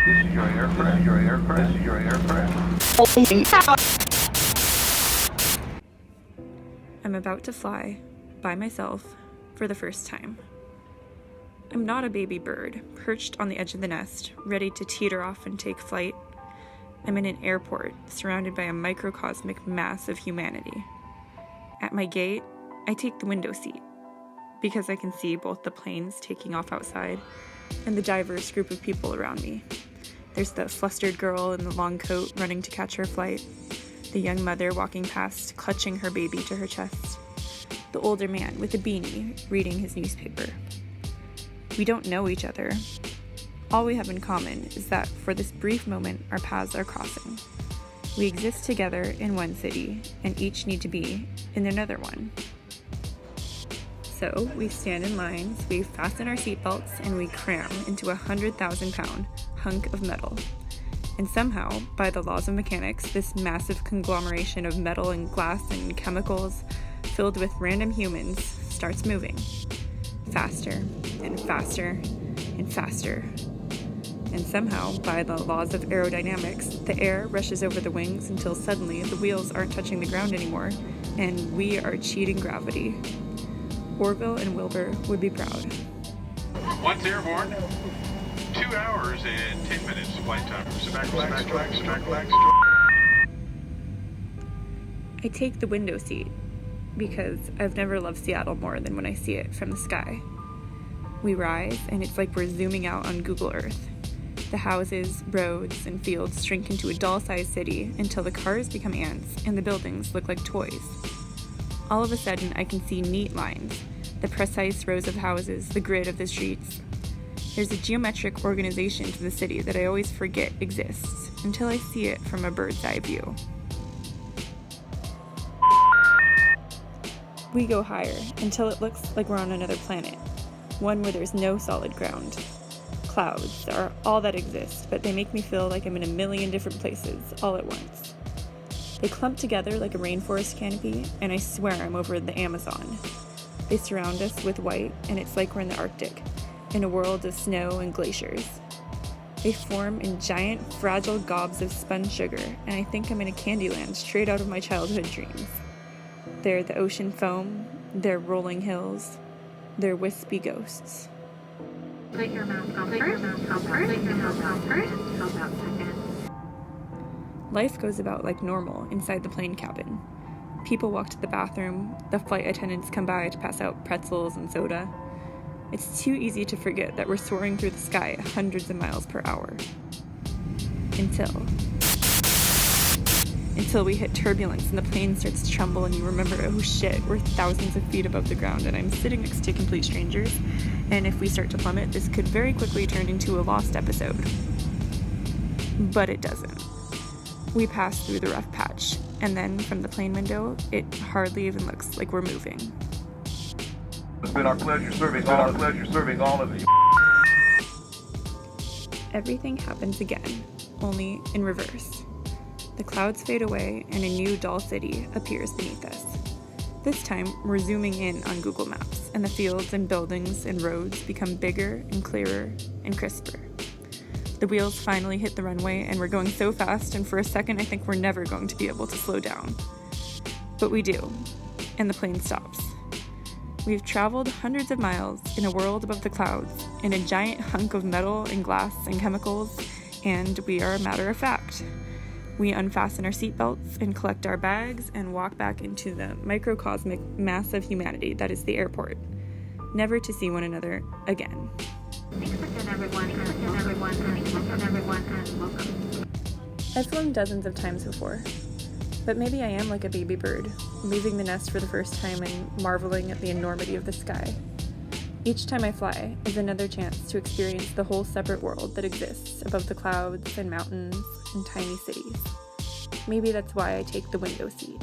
This is your aircraft, your aircraft, your aircraft. I'm about to fly by myself for the first time. I'm not a baby bird perched on the edge of the nest, ready to teeter off and take flight. I'm in an airport surrounded by a microcosmic mass of humanity. At my gate, I take the window seat because I can see both the planes taking off outside and the diverse group of people around me. There's the flustered girl in the long coat running to catch her flight, the young mother walking past, clutching her baby to her chest, the older man with a beanie reading his newspaper. We don't know each other. All we have in common is that for this brief moment, our paths are crossing. We exist together in one city and each need to be in another one. So we stand in lines, we fasten our seatbelts, and we cram into a 100,000-pound hunk of metal. And somehow, by the laws of mechanics, this massive conglomeration of metal and glass and chemicals filled with random humans starts moving. Faster and faster and faster. And somehow, by the laws of aerodynamics, the air rushes over the wings until suddenly the wheels aren't touching the ground anymore, and we are cheating gravity. Orville and Wilbur would be proud. Once airborne, 2 hours and 10 minutes flight time. I take the window seat because I've never loved Seattle more than when I see it from the sky. We rise, and it's like we're zooming out on Google Earth. The houses, roads, and fields shrink into a doll-sized city until the cars become ants and the buildings look like toys. All of a sudden, I can see neat lines, the precise rows of houses, the grid of the streets. There's a geometric organization to the city that I always forget exists until I see it from a bird's eye view. We go higher until it looks like we're on another planet, one where there's no solid ground. Clouds are all that exist, but they make me feel like I'm in a million different places all at once. They clump together like a rainforest canopy, and I swear I'm over the Amazon. They surround us with white, and it's like we're in the Arctic, in a world of snow and glaciers. They form in giant, fragile gobs of spun sugar, and I think I'm in a candy land straight out of my childhood dreams. They're the ocean foam, they're rolling hills, they're wispy ghosts. Put your mask on first, put your mask on first, hold out second. Life goes about like normal inside the plane cabin. People walk to the bathroom, the flight attendants come by to pass out pretzels and soda. It's too easy to forget that we're soaring through the sky at hundreds of miles per hour. Until we hit turbulence and the plane starts to tremble and you remember, oh shit, we're thousands of feet above the ground and I'm sitting next to complete strangers, and if we start to plummet, this could very quickly turn into a lost episode. But it doesn't. We pass through the rough patch, and then from the plane window, it hardly even looks like we're moving. It's been our pleasure serving all of you. Everything happens again, only in reverse. The clouds fade away and a new doll city appears beneath us. This time, we're zooming in on Google Maps, and the fields and buildings and roads become bigger and clearer and crisper. The wheels finally hit the runway, and we're going so fast, and for a second I think we're never going to be able to slow down. But we do, and the plane stops. We've traveled hundreds of miles in a world above the clouds, in a giant hunk of metal and glass and chemicals, and we are a matter of fact. We unfasten our seatbelts and collect our bags and walk back into the microcosmic mass of humanity that is the airport, never to see one another again. I've flown dozens of times before, but maybe I am like a baby bird, leaving the nest for the first time and marveling at the enormity of the sky. Each time I fly is another chance to experience the whole separate world that exists above the clouds and mountains and tiny cities. Maybe that's why I take the window seat.